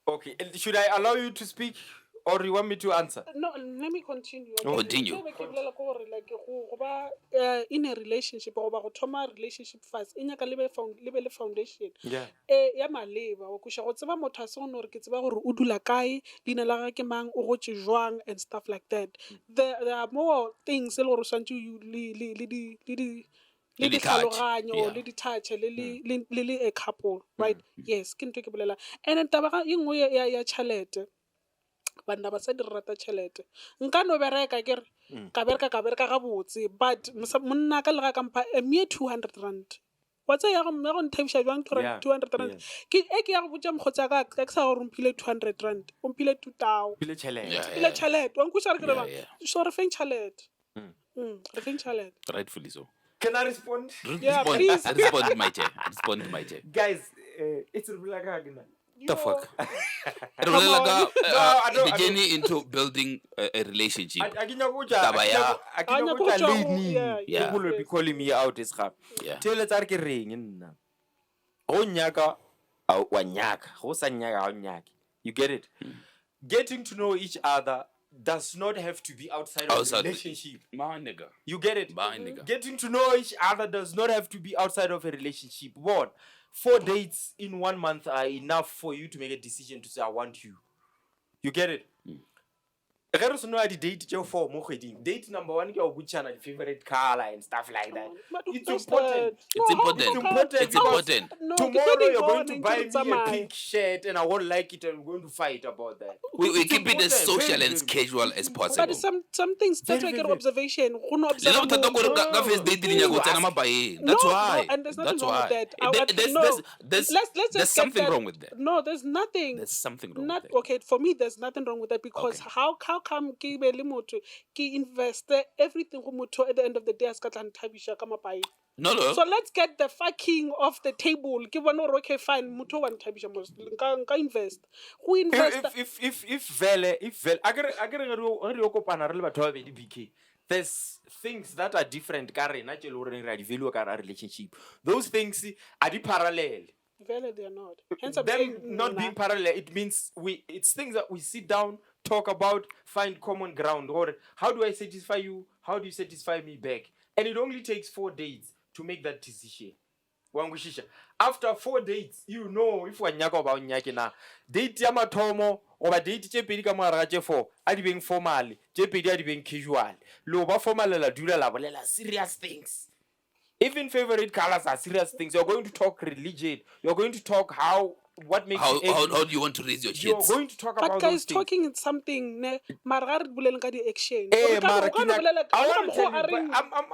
Okay, should I allow you to speak, or you want me to answer? No, let me continue. Continue. In a relationship, or go thoma relationship first, e nyaka le foundation. Yeah. Ya maleba o kusha go tseba motho a se go re ke tseba gore o dula kae, leina la gagwe ke mang, o gotse jwang and stuff like that. There are more things le gore swantse you le di tlhaloganyo or le di touch le a couple, right? Yes, ke ntwe ke bolela. And then taba e nngwe ya tšhelete. Banna ba sa di rata tšhelete. Nka no bereka ke re ka bereka gabotse, but monna ka le ga kampa a mere 200 rand. What's ya go nthabisha jwang 200 rand? Ke ya go botsa mogotsa ka ke sa gore mphile 200 rand, o mphile 2000. Pile challenge. Pile tšhelete. Wa nkuša re ke ba. So re feng tšhelete. Re feng tšhelete. Rightfully so. Can I respond? Yeah, please. Respond to my chair. Respond to my chair. Guys, it's like again. The fuck? No, I don't. The journey into building a relationship. I be calling me out is crap. Yeah. Tell us ke reng nna. Go nyaka wa nyaka, go sa nyaka wa nyaka. You get it? Getting to know each other does not have to be outside of a relationship. My nigga. You get it? My nigga. Getting to know each other does not have to be outside of a relationship. What? 4 dates in 1 month are enough for you to make a decision to say, I want you. You get it? Date number 1, your favorite color and stuff like that. It's important. It's important. Tomorrow you're going to buy me a pink shirt and I won't like it and we're going to fight about that. We keep it as social and casual as possible. But some things that's like an observation. That's why. And there's nothing wrong with that. There's something wrong with that. No, there's nothing. There's something wrong with that. Okay, for me, there's nothing wrong with that because how come ki invest everything go motho at the end of the day as ka tla nthabisha ka mapai? No. So let's get the fucking off the table. Ke bona gore okay fine motho wa nthabisha mo nka invest. Who invest? If vele agere re kopana re le batho ba bedi BK. There's things that are different ka rena tse le gore re di value ka relationship. Those things are di parallel. Vele they are not. Hence I'm them saying not being parallel, it means it's things that we sit down, talk about, find common ground. Or how do I satisfy you? How do you satisfy me back? And it only takes 4 days to make that decision. After 4 dates, you know if we nyaka about nyaki na date ya mathomo or date tse pedi ka mogara tse 4 a di beng formal, tse pedi a di beng casual. Lo ba formal la dula la bolela serious things. Even favorite colors are serious things. You're going to talk religion. You're going to talk what makes how you do you want to raise your kids? You're going to talk about guys those things. talking in something ne margar buleng ka di action.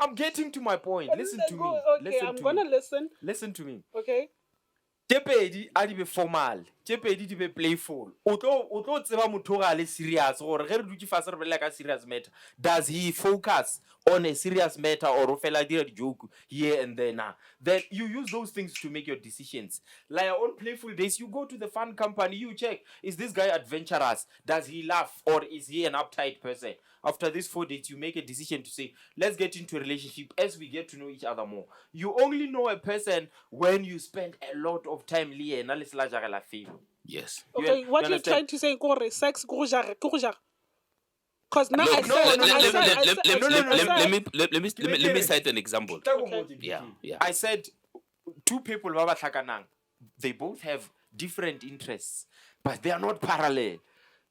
I'm getting to my point. Listen to me. Okay, I'm gonna listen. Listen to me. Okay. Tepedi a di be formal, tepedi di be playful. O tlo tseba motho ga le serious gore ge re dutse fase re bolela ka serious matter. Does he focus on a serious matter or o fela dira di joke here and there now? Then you use those things to make your decisions. Like on playful days, you go to the fun company, you check, is this guy adventurous? Does he laugh or is he an uptight person? After these 4 dates, you make a decision to say, let's get into a relationship as we get to know each other more. You only know a person when you spend a lot of time liye. Yes. Okay, what you're trying to say, gore sex, go jare. Because now let me cite an example. Okay. Yeah. I said, 2 people, they both have different interests, but they are not parallel.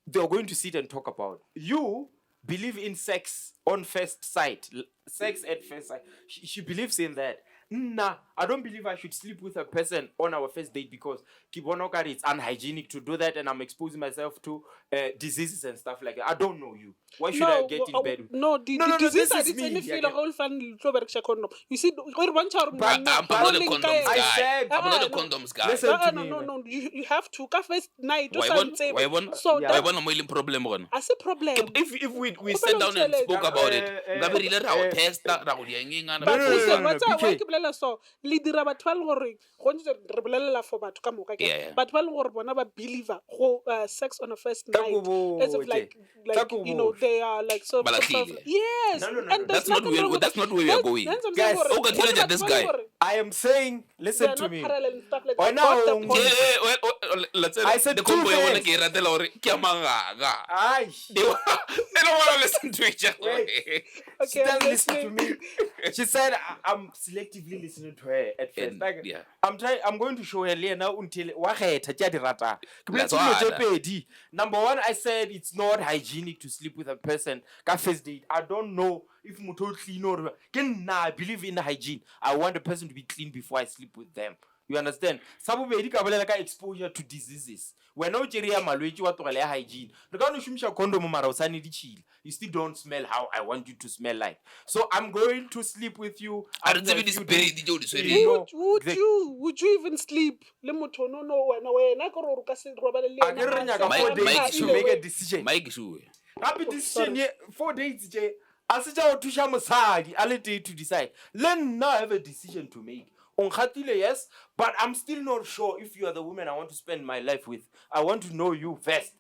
They are going to sit and talk about. You believe in sex on first sight. Sex at first sight. She believes in that. Nah, I don't believe I should sleep with a person on our first date because it's unhygienic to do that and I'm exposing myself to diseases and stuff like that. I don't know you. Why should I get in bed with you? No, disease I didn't feel a whole fan. You see, I'm not a condoms guy. I'm not a condoms guy. Listen to me. No. You have to. First night. Why one problem? I say problem. If we sat down and spoke about it, bolela so le dira batho ba leng gore go ntse re bolelela for batho ka moka ke batho ba leng gore bona ba believer go sex on a first night as of like you know they are like so yes No. and That's not where we are going. Guys, This guy. I am saying, listen to me. Why now, Let's say I said the two combo things. want to get or kiamanga. Aye. They don't want to listen to each other. Wait. She Okay, doesn't listen to me. She said I'm selectively listening to her at first. And, Like, yeah. I'm going to show her now until That's why. Number one, I said it's not hygienic to sleep with a person. Ka first date. I don't know if muto clean or I believe in hygiene. I want the person to be clean before I sleep with them. You understand? Sabu be ka bolela ka exposure to diseases. When no jeria malwetsi wa togela ya hygiene. Re ka no shumisha condom mara o sa ne di chile. You still don't smell how I want you to smell like. So I'm going to sleep with you. Would you even sleep le motho no wena ka re ka se robale le I can nyaka 4 days to make a decision. Mike sure. Happy decision 4 days je. Asija o thusha mosadi a le day to decide. Let now have a decision to make. Unkhatile yes, but I'm still not sure if you are the woman I want to spend my life with. I want to know you first.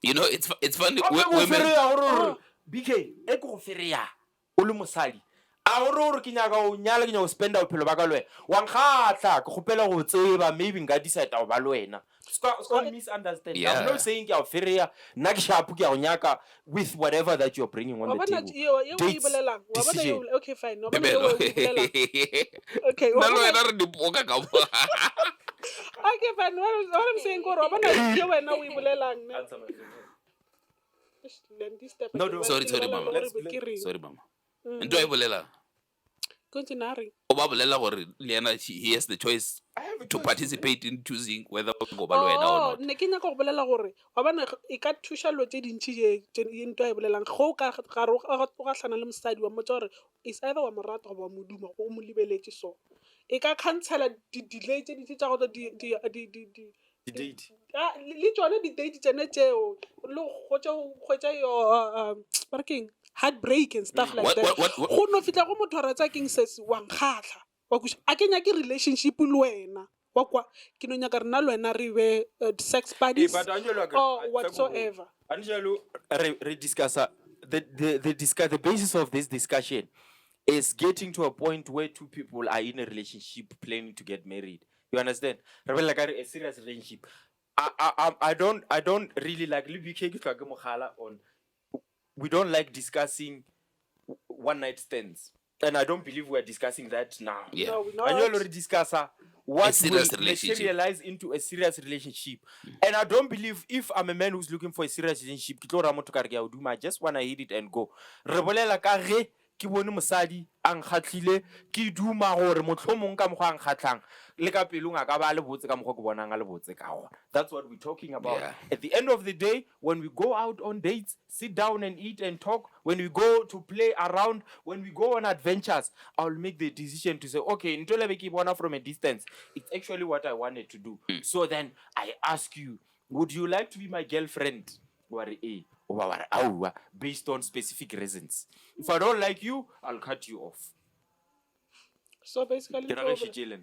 You know, it's funny. Women BK e go feria o le mosadi. A gore ke nyaka o nyala ke nyaka o spenda bophelo ba ka le wa nkgatla ke gopela go tseba maybe nka decide go ba le wena. Ska misunderstand. Yeah. I'm not saying ke a feria nna ke shapu ke a go nyaka with whatever that you're bringing on the table. Decision. Okay, fine. Okay, okay, fine. What I'm saying, go Robana, you wena o ibolelang. No, don't. Sorry, mama. Sorry, mama. Ndo e bolela. Continue. O ba bolela gore Liana he has the choice to participate in choosing whether go ba le wena or not. Ne ke nyaka go bolela gore wa bana e ka thusha lo tse dintsi je ntwa e bolelang go ka tlhana le mosadi wa motho gore is either wa morata go ba moduma go mo libeletse so e ka cancela di-delay tse dintsi tsa go di date. Le tsone di-date tsene tseo le go tsa yo parking heartbreak and stuff like that. Go no fitla go motho ratsa king says wa nkgatla wa kusha a kenya ke relationship le wena wa kwa ke no nyaka rena le wena re be sex buddies or whatsoever. Angelo re discuss the basis of this discussion is getting to a point where two people are in a relationship planning to get married. You understand? Like a serious relationship. I don't really like on. We don't like discussing one night stands, and I don't believe we're discussing that now. Yeah. No, we're not. And you already discuss what will materialize into a serious relationship. And I don't believe if I'm a man who's looking for a serious relationship, I just wanna hit it and go. Ki bone mosadi ang khatlile ki duma gore motlhomong ka mogwa ang khatlang le ka pelong a ka ba le botse ka mogwa go bonang a le botse ka ona. That's what we're talking about. Yeah. At the end of the day, when we go out on dates, sit down and eat and talk, when we go to play around, when we go on adventures, I'll make the decision to say, okay, ntole keep one from a distance. It's actually what I wanted to do. So then I ask you, would you like to be my girlfriend? Based on specific reasons. If I don't like you, I'll cut you off. So basically, basically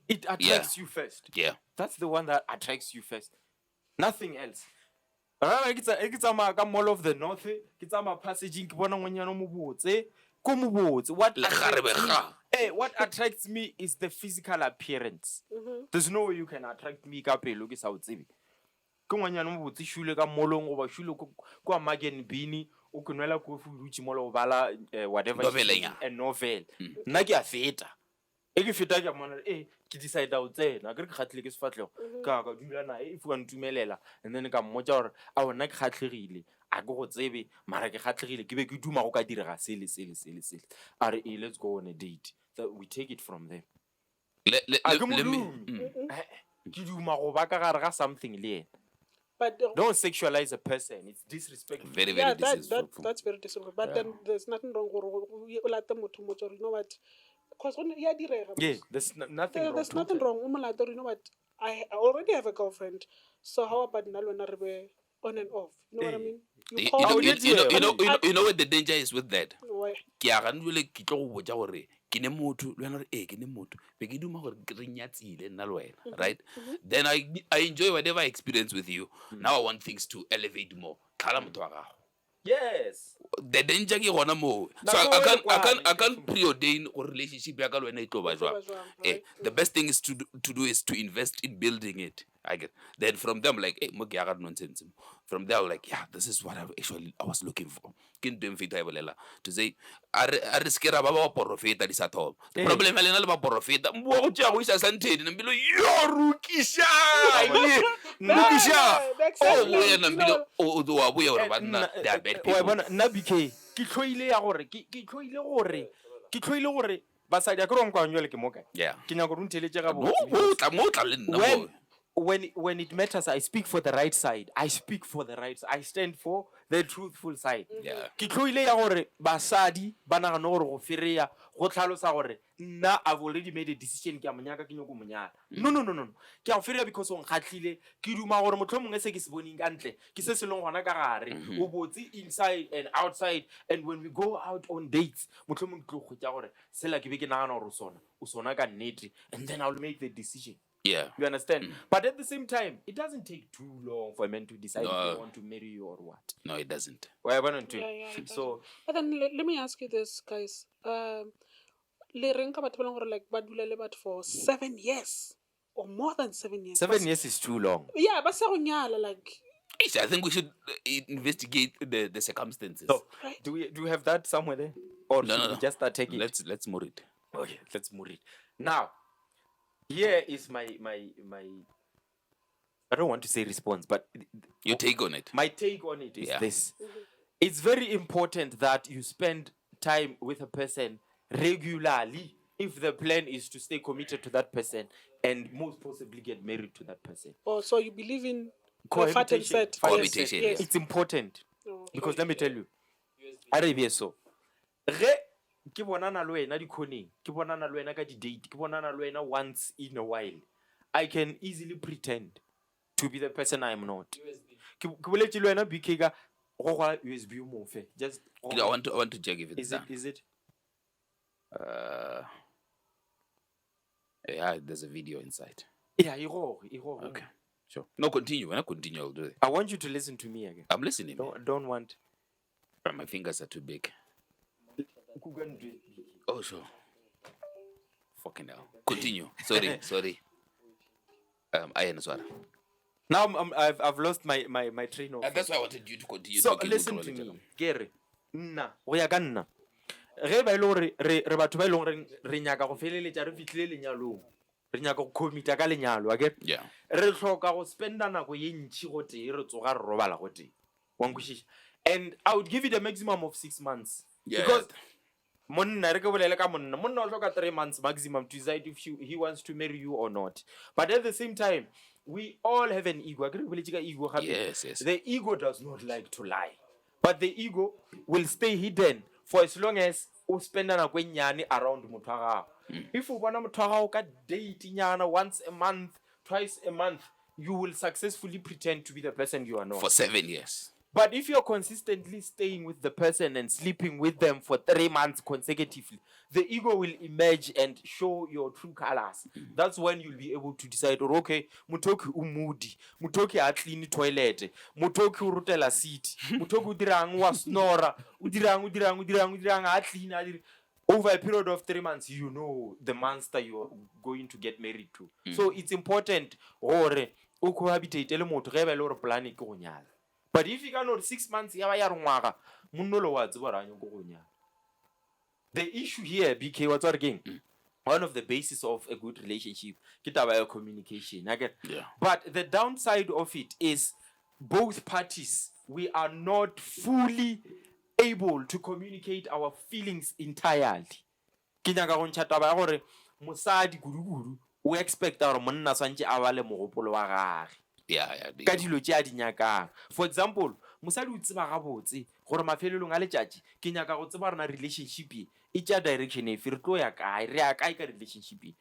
it attracts you first. Yeah. That's the one that attracts you first. Nothing else. It's a mall of the north. It's a passaging. What attracts me is the physical appearance. There's no way you can attract me ka pelo ke sa o tsebe. Ke ngwanyana mo botse shule ka molong go ba shule kwa Magen Bini o knwela go futsi molo bala whatever a novel. Nna ke a feta. E ke feta ke mona ke decide o tsena ke re khatlile ke sefatlego ka dula na if wa ntumelela and then ka mmotsa gore a ona ke khatlegile a go go tsebe mara ke khatlegile ke be ke duma go ka direga sele are let's go on a date. So we take it from there. Let me Ke duma go ba ka gare ga something le yena. But don't sexualize a person. It's disrespectful. Very disrespectful. That's very disrespectful. But then there's nothing wrong with you know what? Because there's nothing wrong. There's nothing wrong. You know what? I already have a girlfriend. So how about Nalwana on and off? You know what I mean? You call know, me. you know what the danger is with that? Why? Ke a gane jole ke tlo go botsa gore ke ne motho le wena gore ke ne motho be ke duma gore re nyatsile nna le wena, right? Then I enjoy whatever I experience with you. Now I want things to elevate more. Tlhala motho wa gago. Yes. The danger ke gona moo. So Nako e I kwane, can't preordain or relationship ya ka le wena e tlo ba jwang. Right. The best thing is to do is to invest in building it. I get. Then from them like, hey, mo ke ya ga nonsense. From there I'm like, yeah, this is what I was looking for. Ke ntwe mfita e bolela to say a re ske ra ba ba profeta di sa thoma. The problem ya lena le ba profeta mbo go tšea go isa santhedi na mbilo yo rukisha. Rukisha. Oh, wena mbilo o wa boya gore banna they are bad wa people. bona nna BK ke tlhoile ya gore ke tlhoile gore basadi a ke rong kwa nyo le ke moka Yeah. ke nya go runteletse ga Mo tla le nna mo. when it matters, I speak for the right side. I speak for the right side. I stand for the truthful side. Yeah. Ke tloile ya gore basadi ba nagana gore go fereya go tlhalosa gore nna I've already made a decision ke a monyaka ke nyoko monyaka. No. Ke a fereya because on khatlile ke duma gore motho mongwe se ke se boning ka ntle ke se se leng gona ka gare o botse inside and outside, and when we go out on dates motho mongwe tlo go tja gore sela ke be ke nagana gore o sona ka nnete, and then I'll make the decision. Yeah. You understand? But at the same time, it doesn't take too long for a man to decide if No. they want to marry you or what. No, it doesn't. Why haven't you? Yeah, it So, But then let me ask you this, guys. Le reng ka batho ba leng gore like ba dula le batho for 7 years or more than 7 years. 7 years is too long. Yeah, ba sa go nyala like. I think we should investigate the circumstances. So, Right. do we have that somewhere there? Or No, should no, we no. just start taking it? Let's move it. Okay, let's move it. Now, here is my I don't want to say response, but Your take on it. my take on it is Yeah. this. It's very important that you spend time with a person regularly if the plan is to stay committed to that person and most possibly get married to that person. Oh, so you believe in Cohabitation. fat and set? Cohabitation, Yes. It's important Oh, because let me tell you, a re be so. Ge ke bonana le wena dikhoneng, ke bonana le wena ka di-date, ke bonana le wena once in a while, I can easily pretend to be the person I am not. Ke boletse le wena BK ka go gwa USB o mo fe. Just I want to check if it's is it done. is it Yeah, there's a video inside. yeah, e go. Okay. Sure. No, continue. When I continue, I'll do it. I want you to listen to me again. I'm listening. Don't want My fingers are too big. Oh, sure. Fucking hell. Continue. Sorry. I am sorry. Now I've lost my train of That's why I wanted you to continue. so talking listen about to it. me kere nna go ya ka nna ge ba ile gore re batho ba ile gore re nyaka go feleletša re fitlhile lenyalong re nyaka go commita ka lenyalo a ke Yeah. re tlhoka go spenda nako ye ntšhi go tee re tsoga re robala go tee wa nkwešiša, and I would give it a maximum of 6 months. Yeah. Because monna re ke bolele ka monna o hloka 3 months maximum to decide if he wants to marry you or not. But at the same time, we all have an ego. Akere re boletše ka ego gape. Yes. The ego does not like to lie, but the ego will stay hidden for as long as o spenda nako e nnyane around motho wa gago. If o bona motho wa gago ka date nyana once a month, twice a month, you will successfully pretend to be the person you are not. For 7 years. But if you're consistently staying with the person and sleeping with them for 3 months consecutively, the ego will emerge and show your true colors. That's when you'll be able to decide, or okay, mutoki umudi, mutoki a clean toilet, mutoki urutela seat, mutoki udirang wa snora, udirang a clean. Over a period of 3 months, you know the monster you're going to get married to. So it's important, or o cohabitate le motho ge ba ile gore plan ke go nyala. But if you cannot 6 months, ya ba ya re ngwaga, monno lo wa tseba ra nyo go nyala. The issue here, BK, what's again? One of the basis of a good relationship, ke taba ya communication. Again. Yeah. But the downside of it is both parties, we are not fully able to communicate our feelings entirely. Ke nyaka go ntšha taba ya gore mosadi kudu o expect gore monna swantse a ba le mogopolo wa gage. Yeah. Ka dilo tše a di nyakang. For example, mosadi o tseba gabotse gore mafelelong a letšatši ke nyaka go tseba rena relationship e tša direction efe re tlo ya kae re ya kae ka relationship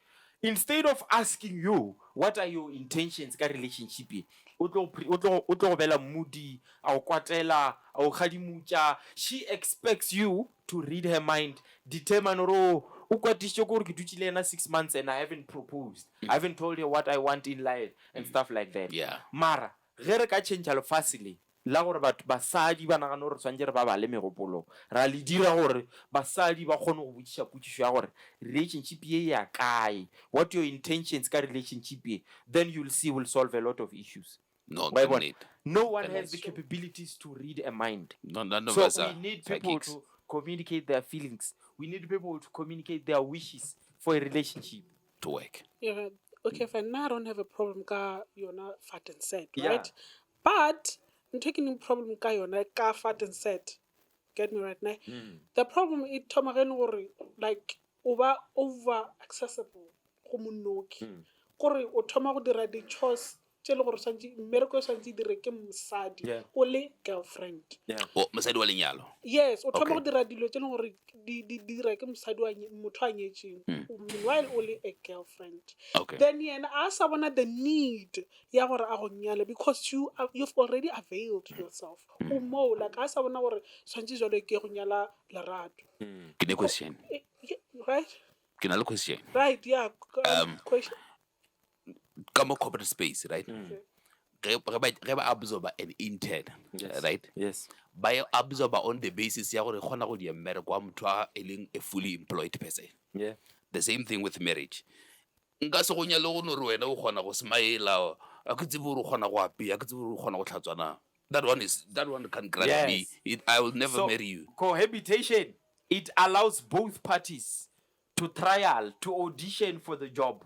instead of asking you what are your intentions ka relationship e, o tlo go bela moody, a o kwatela, a o kgadimutša. She expects you to read her mind, determine gore o kwatišitše gore ke dutse le ena 6 months and I haven't proposed, I haven't told her what I want in life and stuff like that. Yeah. Mara ge re ka change lefase le la gore batho basadi ba nagana gore swantse re ba bale megopolo, ra le dira gore basadi ba kgone go botsiša potsišo ya gore relationship ye ya kae, what your intentions ka relationship ye, then you'll see will solve a lot of issues. No, Why don't what? need. No one has the capabilities to read a mind. None of So us we are need people psychics to communicate their feelings. We need people to communicate their wishes for a relationship. to work. Yeah, okay, fine. Now I don't have a problem ka yona fat and set, Yeah. right? But I'm taking a problem ka yona ka fat and set. Get me right now? The problem is like over accessible go monnoki. Gore o thoma go dira di chores tse le gore santse mmereko santse dire ke mosadi Yeah. o le girlfriend. Yeah. Oh, mosadi wa lenyalo. Yes, o thoma Okay. go dira dilo tse le gore di dira ke mosadi wa motho a nyetseng. Meanwhile o le a girlfriend. Okay. Then yena a sa bona the need ya gore a go nyala because you've already availed yourself. O mo like a sa bona gore santse jalo ke go nyala lerato. Ke ne question. Right? Ke na le question. Right, yeah. Question. Come on corporate space, right? Ge ba absorber an intern, Yes. right? Yes. Ba e absorber on the basis ya gore gona go di mmereko wa motho a e leng a fully employed person. Yeah. The same thing with marriage. Nka se go nyale go no re wena o kgona go smile, a ke tsebe gore o kgona go apea, a ke tsebe gore o kgona go tlhatswana. That one can grant Yes. me. I will never So marry you. cohabitation, it allows both parties to trial, to audition for the job.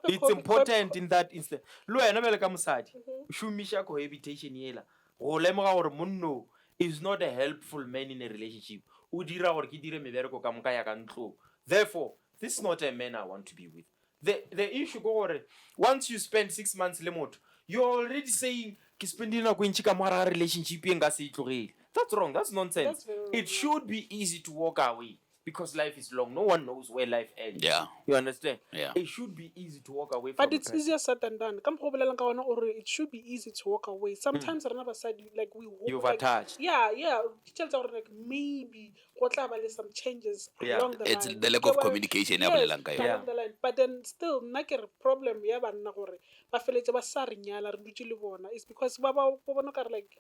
It's important in that instant. Lo ena bele ka mosadi, shumisha cohabitation yela. Go lemoga gore monno is not a helpful man in a relationship. O dira gore ke dire mebereko ka moka ya ka ntlo. Therefore, this is not a man I want to be with. The issue go gore once you spend 6 months le motho, you're already saying ke spendile nako e ntši ka mogare ga relationship e nka se e tlogele. That's wrong. That's nonsense. That's very wrong, It should be easy to walk away because life is long. No one knows where life ends. Yeah. You understand? Yeah. It should be easy to walk away from But a it's person. easier said than done. Come bolelang ka ona ore it should be easy to walk away. Sometimes rena basadi like we You've like, attached. Yeah. It tells us like maybe go tla ba le some changes Yeah. along the It's line. the lack of communication ya bolelang ka yona. along the line. But then still nna ke re problem ya banna gore ba feletse ba sa re nyala re dutse le bona is because ba bona ka re like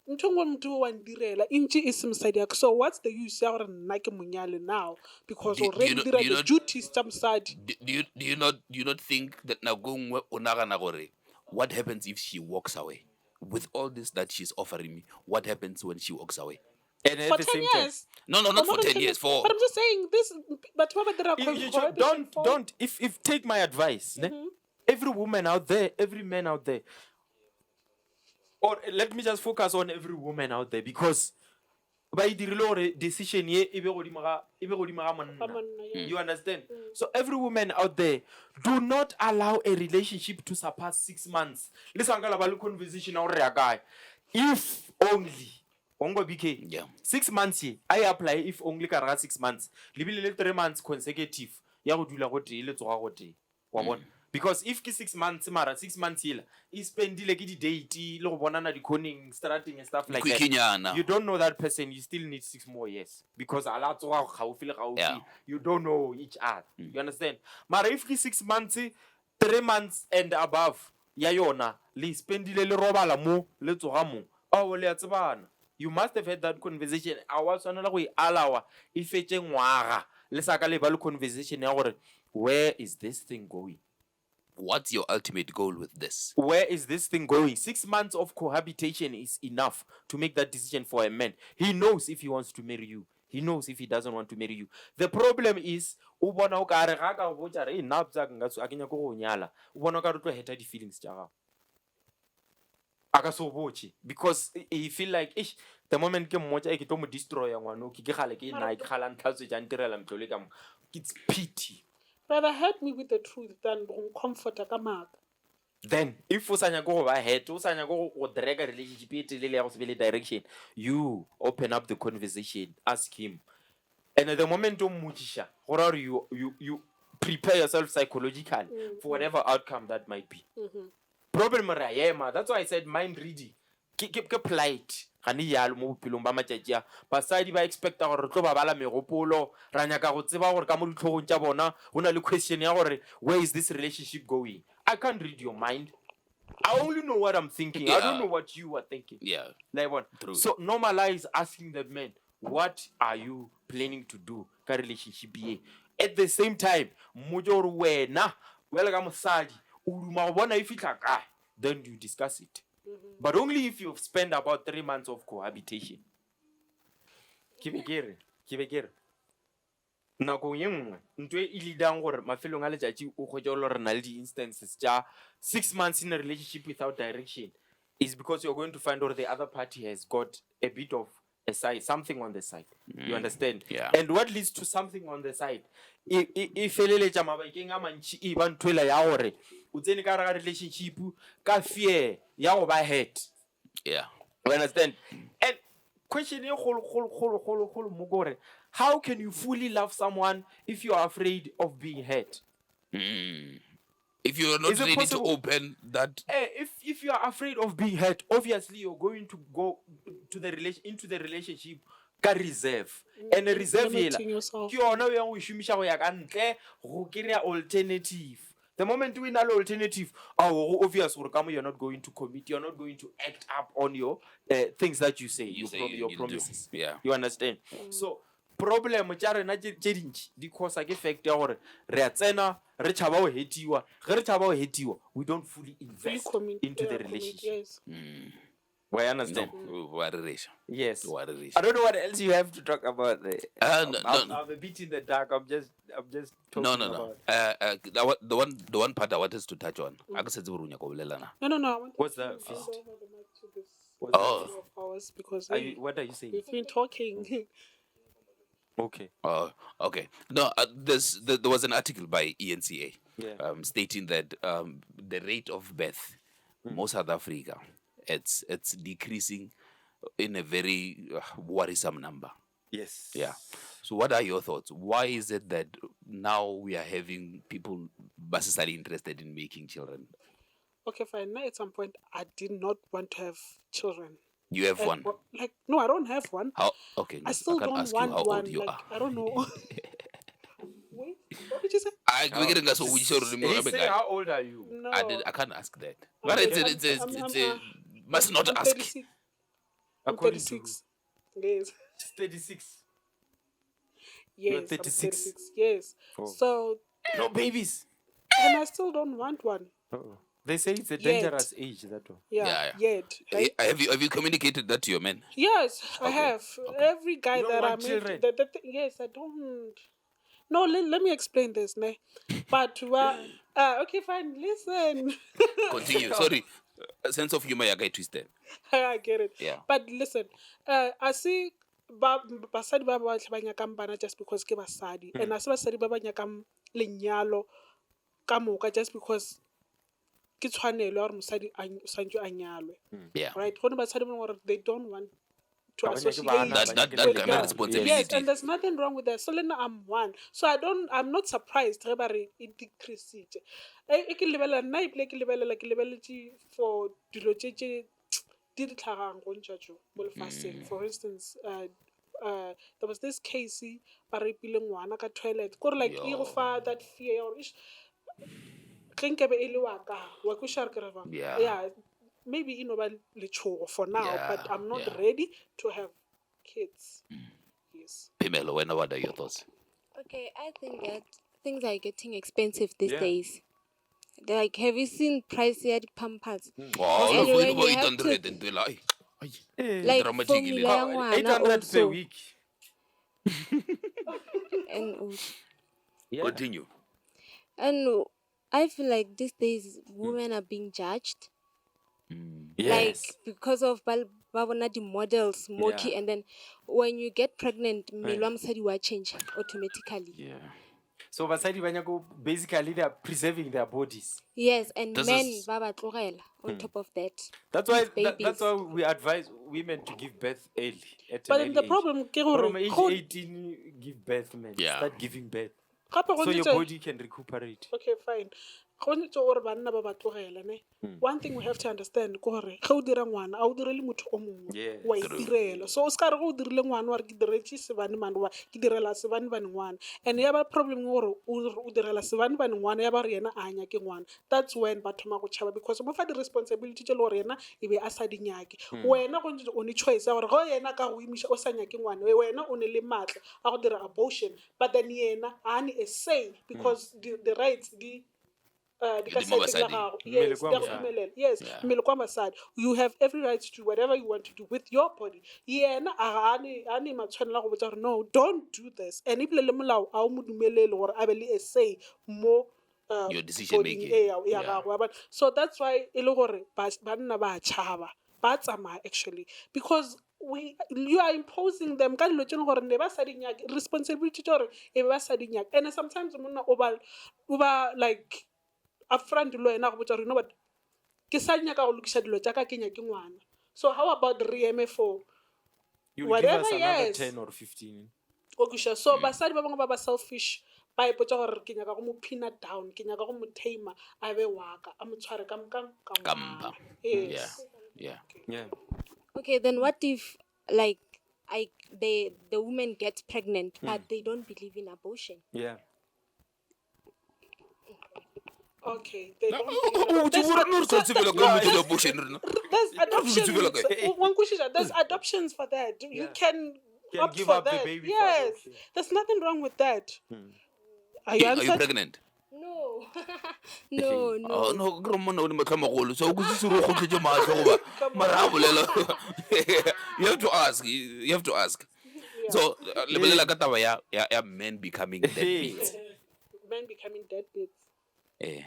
ntho ngwe motho wa ndirela intši e se mosadi yaka. So what's the use ya gore nna ke monyale now because Do you already know- dira do you the know- duties tsa mosadi. Do you not think that nako nngwe o nagana gore what happens if she walks away with all this that she's offering me? What happens when she walks away? And at For the 10 same time, years. No, not for 10 years. For But I'm just saying this. But what about the don't. If take my advice, ne? Every woman out there, every man out there, or let me just focus on every woman out there because ba e dirile gore decision ye e be godimo ga monna. You understand? So every woman out there, do not allow a relationship to surpass 6 months. Listen, ka la ba le conversation ya gore ya kae. If only ongo BK. Yeah. 6 months ye, I apply if only ka ra 6 months. Libile le 3 months consecutive. Ya go dula go tee le tsoga go tee. Wa bona? Because if ke 6 months mara 6 months yela, e spendile ke di date le go bonana di coning, starting and stuff like that. Kwikinyana. You don't know that person, you still need 6 more years because ala tsoga gaufi le gaufi. Yeah. You don't know each other. You understand? Mara if ke 6 months, 3 months and above, ya yona le spendile le robala mo le tsoga mo. Oh le a tsebana. You must have had that conversation. I was on la go e alawa e fetse ngwaga le saka le ba le conversation ya gore where is this thing going? What's your ultimate goal with this? Where is this thing going? 6 months of cohabitation is enough to make that decision for a man. He knows if he wants to marry you. He knows if he doesn't want to marry you. The problem is, o bona o ka re ga ka go botsa re nna tsa nga tso a kenya go go nyala. O bona o ka re tlo heta di feelings tsa gago. Aka so botse because he feel like ish the moment ke mmotsa ke tlo mo destroy ngwana ke gale ke na ke gala ntlatso ja ntirela mtlole ka mo. It's pity. Rather hurt me with the truth than comfort ka maka. Then if o sanya go ba head o sanya go drag a relationship e telele ya go se be le direction, you open up the conversation, ask him, and at the moment o mmutsha gore you prepare yourself psychologically for whatever outcome that might be. Problem that's why I said mind reading ke polite ga ne yalo mo bophelong ba matšatši a basadi ba expecta gore re tlo ba bala megopolo ra nyaka go tseba gore ka mo ditlhogong tša bona go na le question ya gore where is this relationship going. I can't read your mind. I only know what I'm thinking. I don't know what you are thinking. Yeah. Like what? True. So normalize asking that man, what are you planning to do ka relationship ye? At the same time, mojo re wena wela ka mosadi o duma go bona e fitla kae, then you discuss it. But only if you've spent about 3 months of cohabitation. Ke be ke re nakong ye nngwe ntwe e leadang gore mafelong a letšatši o kgwetša le re na le di-instances tša 6 months in a relationship without direction is because you're going to find out the other party has got a bit of a side, something on the side. You understand? Yeah. And what leads to something on the side? E feleletša mabakeng a mantši e ba nthoela ya gore o tsene ka gare ga relationship ka fear ya go ba hurt. Yeah. You understand? And question e kgolo mo gore how can you fully love someone if you are afraid of being hurt? If you are not Is it ready to possible? open that, If you are afraid of being hurt, obviously you're going to go to the into the relationship ka reserve. And a reserve Limiting yourself. ke yona o yang o e šomiša go ya ka ntle go kry-a alternative. The moment we na le alternative, obvious you're not going to commit, you're not going to act up on your things that you say, your promises. Yeah. You understand? So problem tša rena tše dintši di causa ke fact ya gore re a tsena re tšhaba go hetiwa ge re tšhaba go hetiwa we don't fully invest into the relationship. Yes. Well, I understand. Yes. I don't know what else you have to talk about there. I'm a bit in the dark. I'm just talking No. about The one part I wanted to touch on. I guess it's Burunya Koblelana. No. What's that, Fist? Hours because What are you saying? we've been talking. Okay. Okay. No, there was an article by ENCA stating that the rate of birth in South Africa it's decreasing in a very worrisome number. Yes. Yeah. So what are your thoughts? Why is it that now we are having people basically interested in making children? Okay, fine. Now at some point, I did not want to have children. You have one. No, I don't have one. How? Okay. I still can't don't ask want you how one. old you are. I don't know. Wait, what did you say? He say, how old are you? No. I can't ask that. But it's must not I'm ask. 36. I'm According 36. Yes. 36. Yes. You're I'm 36. 36. Yes. Oh. So, No babies. and I still don't want one. They say it's a dangerous age, that one. Yeah. Yeah. Yet. Right? Have you communicated that to your men? Yes, I Okay. have. Every guy You don't that I want met. children? Yes, I don't. No, let me explain this, ne? But okay, fine. Listen. Continue. Sorry. Sense of humor, guy twisted. I get it. Yeah. But listen, I see basadi ba ba tle ba nyakang bana just because ke basadi, and I see basadi ba ba nyakang lenyalo ka moka just because ke tshwanelo ya gore mosadi a santse a nyalwe. Yeah. Right? Gone basadi ba gore they don't want to Ba nyake associate. bana, That ba that nyake that bana. kind of responsibility. Yes, and there's nothing wrong with that. So then I'm one. So I'm not surprised ge ba re e decreasitše. E ke lebelela nna ebile ke lebeletše for dilo tše di di tlhagang go ntša tšo mo lefatsheng. For instance, there was this case ba rapile ngwana ka toilet. Kore like e go fa that fear ya gore ge nkebe e le wa ka wa kweša re ke re bang. Yeah, maybe you know ba letšhogo for now, but I'm not ready to have kids. Yes. Pimelo, what are your thoughts? Okay, I think that things are getting expensive these Yeah. days. Like, have you seen price at Pampers? Wow, And look, when for you have 800 to- and they like, Like dramatic, formula ya ngwana 800 per also. week. And continue. and I feel like these days women are being judged. Yes. Like because of babona the models, moki, and then when you get pregnant, mmele wa mosadi wa change automatically. Yeah. So basadi ba nyako basically they are preserving their bodies. Yes, and This men is- ba ba tlogela on top of that. That's why These that's why babies. we advise women to give birth early. At But an then the early age. problem ke gore From age 18 give birth, man. Yeah. Start giving birth. gape go so your ntse- body can recuperate. okay fine go ntse gore banna ba ba tlogela ne one thing we have to understand ke gore ge o dira ngwana a o direle motho o mongwe Yes. wa itirela so o se ka re go o dirile ngwana wa re ke diretse sebane mane wa ke direla sebane bane ngwana and ya ba problem ke gore o direla sebane bane ngwana ya ba re yena a nyake ngwana that's when ba thoma go tšhaba because mo fa di-responsibility tše le gore yena e be a sa di nyake wena go ntse o ne choice ya gore go yena ka go imiša o sa nyake ngwana wena o ne le maatla a go dira abortion but then yena a ne a say because the rights di di ka Di mo seteng la basading. gago. Mmele Yes, kwa di a go mosadi. dumelela. Yes, Yeah. mmele kwa mosadi. You have every right to do whatever you want to do with your body. Yena a ne matshwanela go botsa gore no, don't do this. And ebile le molao a o mo dumelele gore a be le a say mo Your decision boding making. e ya Yeah. gago. Ya bona? So that's why e le gore banna ba tšhaba ba tsamaya actually because you are imposing them ka dilo tse leng gore ne ba sa di nyake responsibility tse gore e be ba sa di nyake and sometimes monna o ba like upfront lo ena go botsa gore you know what ke sa nyaka go lokiša dilo tša ka ke nyake ngwana so how about re eme for You'll whatever, give us another yes. 10 or 15. okisha so basadi ba bangwe ba ba selfish ba ipotsa gore ke nyaka go mo pina down ke nyaka go mo tamer a be waka a mo tshware ka Kampa. ngwana. Yeah. Yes. Yeah. Yeah. Okay, then what if like the woman gets pregnant but they don't believe in abortion? Yeah. Okay, they don't Oh, There's adoptions. There's adoptions for that. You Yeah. can Can opt give for up the that. baby for Yes, adoption. there's nothing wrong with that. Are you Are you answered? pregnant? No. No, no. Oh no, ke re monna o ne matlhamagolo so o kosise re o kgotlhetse matlho goba mara a bolela you have to ask you have to ask so le bolela ka taba ya men becoming deadbeats Men becoming deadbeats. eh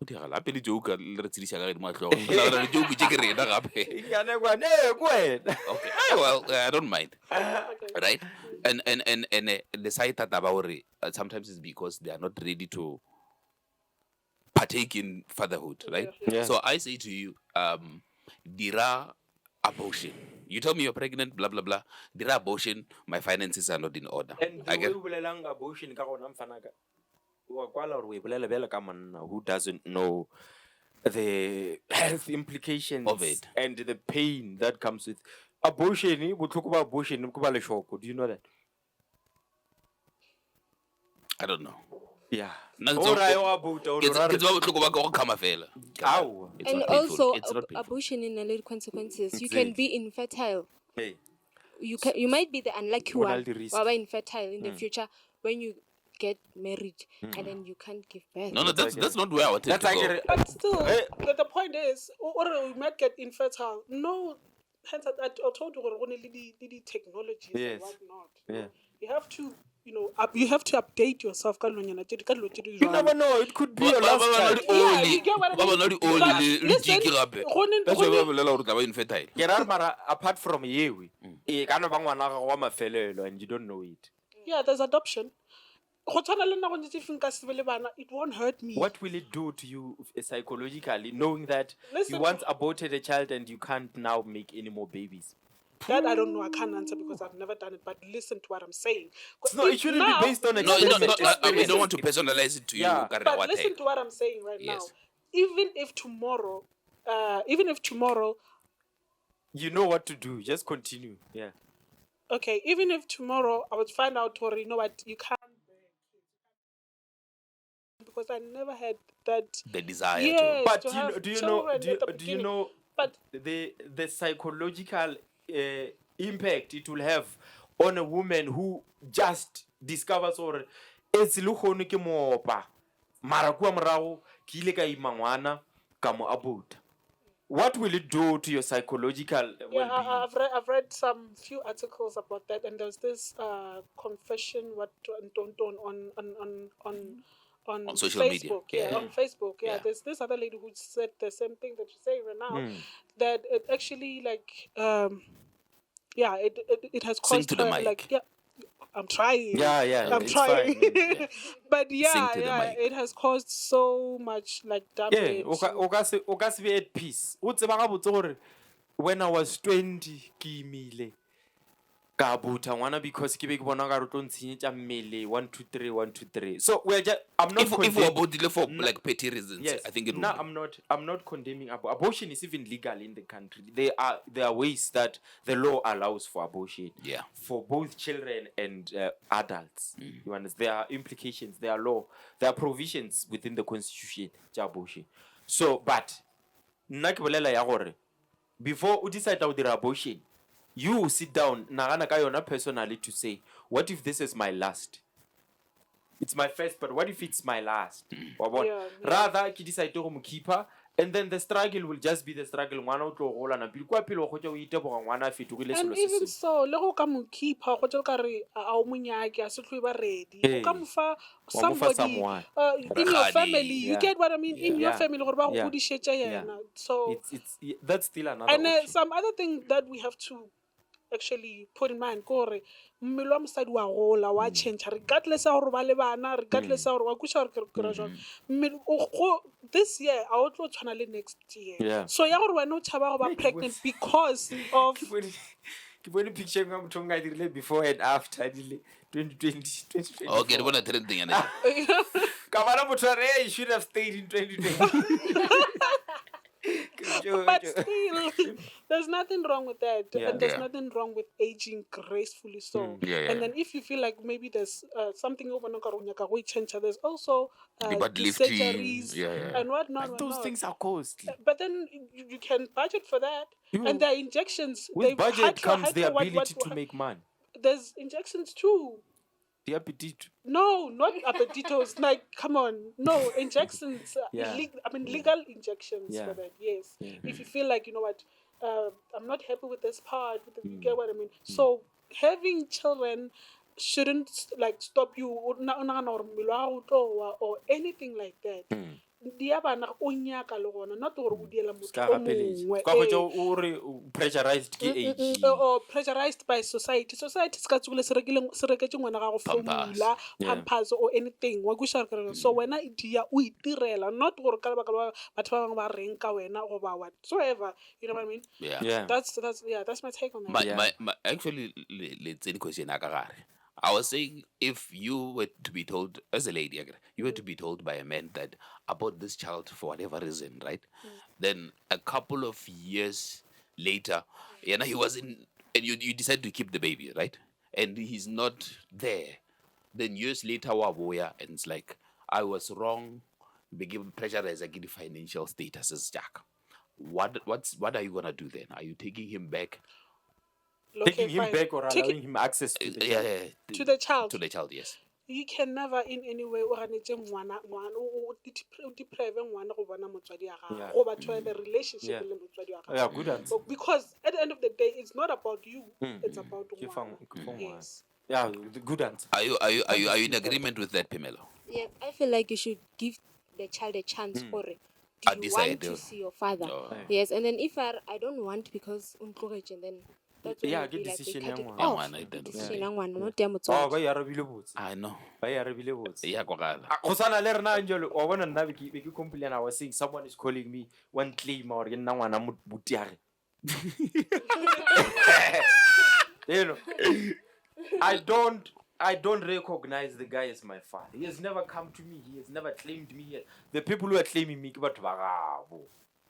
o dira gape le joke le re tshedisa ka di matlhogo la re joke tse ke rena gape Ingane kwana, eh, go ahead. okay well I don't mind right and the side that about sometimes it's because they are not ready to partake in fatherhood, right? Yeah. So I say to you, dira abortion. You tell me you're pregnant, blah blah blah. Dira abortion. My finances are not in order. And I the get. way we bolelang abortion ka gona mfana ka wa kwala gore we bolela bjalo ka monna who doesn't know the health implications Of it. and the pain that comes with abortion. Botlhoko ba abortion ke ba leshoko. Do you know that? I don't know. Yeah. Nna ke O tseba- raya o aborta, o Ke ra re- tseba botlhoko ba ka go kama fela. Ow. It's And not painful. also It's not painful. abortion in a little consequences. You It's can it. be infertile. Hey. You might be the unlucky Go na one le di-risk. or infertile in the future when you get married and then you can't give birth. No, that's not where I wanted That's to go. actually But still, Eh. the point is, or we might get infertile. No, hence I told you we're only the technologies Yes. and whatnot. Yeah. You have to, you have to update yourself. You never know. It could be your last child. Yeah, you get what I mean? But listen, That's why ba bolela gore tla ba infertile. Ke ra re mara apart from yewe e ka no ba ngwana ga wa mafelelo and you don't know it. yeah, there's adoption. Go tshwana le nna go ntse fe nka se be le bana, it won't hurt me. What will it do to you psychologically knowing that Listen you once aborted a child and you can't now make any more babies? That I don't know. I can't answer because I've never done it. But listen to what I'm saying. No, it shouldn't be based on No, experiment. we don't want to personalize it to you. Yeah. Karena But what listen type. to what I'm saying right now. Yes. Even if tomorrow, You know what to do. Just continue. Yeah. okay, even if tomorrow I would find out, or you know what, you can't bear kids because I never had that. The desire Yes. But to have do you children know at the do you beginning. know But the psychological impact it will have on a woman who just discovers or it's le gone ke moopa mara kwa morago ke ile ka ima ngwana ka mo aborta. What will it do to your psychological yeah, well-being? I've read some few articles about that, and there's this confession on social Facebook, media. yeah, Yeah. on Facebook, yeah. Yeah. There's this other lady who said the same thing that you're saying right now, that it actually it has Sing caused to the her mic. like I'm trying. Yeah, I'm it's trying. fine. Yeah. But Sing to the mic. it has caused so much like Yeah, damage. o ka se be at peace. O tseba ga botse gore when I was 20 ke imile. ka buta ngwana because ke be ke bona ka re tlo ntshenyetsa mmele 1 2 3 1 2 3. So we're just I'm not If we condemning- aborted for like petty reasons, Yes, I think it would. no, I'm not condemning abortion is even legal in the country. There are ways that the law allows for abortion. Yeah. For both children and adults. You understand? There are implications. There are provisions within the constitution to abortion. So, but nna ke bolela ya gore before you decide to do abortion, you sit down nagana ka yona personally to say, what if this is my last? It's my first, but what if it's my last? Wa bona? Yeah. Rather, ke decide to mo keep her, and then the struggle will just be the struggle. Ngwana o tlo gola na pele kwa pele o gotse o iteboga ngwana a fetogile And selo se even sengwe. so, le go ka mo keeper, go tšwa ka re a o monyake, a se tlo ba ready. O ka mo fa Wa mo fa somebody someone. in your Rakgadi, family. You yeah. get what I mean? In your Yeah. family, gore ba go Yeah. godišetša Yeah. yena. So, It's that's still another and option. some other thing that we have to actually put in mind, gore mmele wa mosadi wa gola, wa change, regardless ya gore ba le bana, regardless ya gore wa kuša gore ke ra jwang. Mmele this year a o tlo tshwana le next year. Yeah. So ya gore wena o tšhaba go ba pregnant because of Ke bone picture nga motho nga dirile before and after dile 2020 Okay, bona trending and ka bana motho re you should have stayed in 2020. but still, there's nothing wrong with that. Yeah. And there's Yeah. nothing wrong with aging gracefully. So, Yeah, yeah, and then if you feel like maybe there's something over change, there's also But the lifting, surgeries yeah. and whatnot. But those things are costly. But then you can budget for that. You- And there are injections. With budget hydro- comes the hydro- what- ability what- to make money. There's injections too. The appetite. No, not appetitos. Like, come on. No, injections. Yeah. Legal injections Yeah. for that. Yes. Yeah. If you feel like, you know what, I'm not happy with this part. You get what I mean? So having children shouldn't like stop you or anything like that. Dia bana o nyaka le gona, not gore o diela motho Ska o gapeletše. mongwe, Ka eh. gotse o re o pressurized ke age. Or pressurized by society. Society se ka tsogile se reketse ngwana gago Pampers. formula, Yeah. pampers or anything. Wa kuša re so wena dia o itirela, not gore ka lebaka la batho ba bangwe ba reng ka wena or ba whatsoever. You know what I mean? Yeah. Yeah. That's my take on that. My actually, let's say the question I was saying, if you were to be told, as a lady, you were to be told by a man that about this child for whatever reason, right? Then a couple of years later, he wasn't, and you decide to keep the baby, right? And he's not there. Then years later, waboya, and it's like, I was wrong. They give pressure as a good financial status as Jack. What are you gonna do then? Are you taking him back? Taking him fine. back or Take allowing him access to the Yeah, to the child. To the child, yes. You can never in any way o ganetse ngwana o deprive ngwana go bona motswadi ya Yeah. gago go batho ba the relationship Yeah. le motswadi wa Yeah, gago. good answer. But because at the end of the day it's not about you, it's about Ke ngwana. ke fa ngwana. Yes. Yeah, good answer. Are you in agreement with that, Pamela? Yeah, I feel like you should give the child a chance for it. I Do you decide, want to see your father? Oh. Yes, and then if I don't want because untlogetše, and then that's when Yeah, it'll be get like they decision cut ya it ngwana. Ya off. ngwana, it doesn't- Decision ya ngwana, not ya Oh, motswadi. ba arabile botse. I know. Ba arabile botse. Yeah, kwagala. Go sana le rena Angelo, wa bona nna be ke complain. I was saying someone is calling me one claim or ke nna ngwana mo butiare. You know, I don't recognize the guy as my father. He has never come to me. He has never claimed me yet. The people who are claiming me, ke batho ba gabo.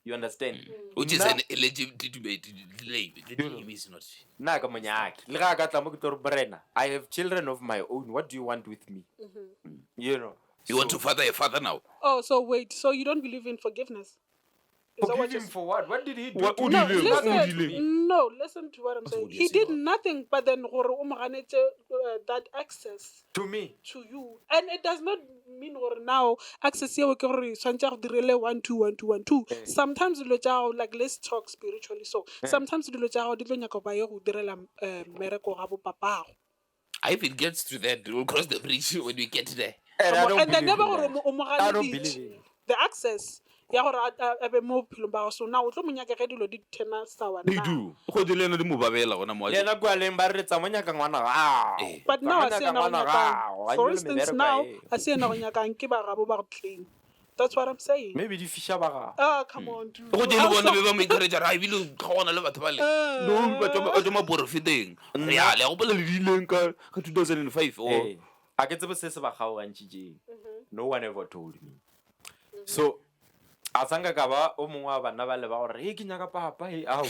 You understand? Which is Nna- an illegitimate claim. The claim is not. Nna ka monyaki. Le ga ka tla mo ke tlo re, Brena, I have children of my own. What do you want with me? You know. You want to father a father now? Oh, so wait, so you don't believe in forgiveness? Is that what Forgive him you're for what? What did he do? No, to listen to what I'm saying. would you He say did now? nothing but then gore o mo ganetse, that access To me. to you, and it does not mean gore now access eo ke gore tshwantse go direle 1 2 1 2 1 2. Sometimes dilo tša gago, like let's talk spiritually, so sometimes dilo tša gago di tlo nyaka ba ye go direla mmereko ga bo papa gago. If it gets to that, we'll cross the bridge when we get there. And I don't And then believe never in gore that. o mo I don't ganeditše. believe in it. The access ya gore a be mo bophelong ba gago, so now o tlo mo nyaka ge dilo di turna sour They now. do. Go di lena di mo babela gona mo. Le ena kwa leng ba re tsa mo nyaka ngwana gago. Eh. But now I Ba see ena go ngwana nyakang. gago. Wa For nyolo instance, mebereko now e. I see ena go nyakang ke ba gabo ba go claim. That's what I'm saying. maybe di fisha ba gago. Ah, come on, dude. go teng le bona be ba mo encourage ra ebile ga gona le batho ba le no ba tlo maporofiteng ya le go bolela le dileng ka 2005 or Hey, a ke tsebe se se ba kgaogantšhitšeng. No one ever told me. So a sanka ka ba o mongwe wa bana ba le ba gore hey ke nyaka papa hey au.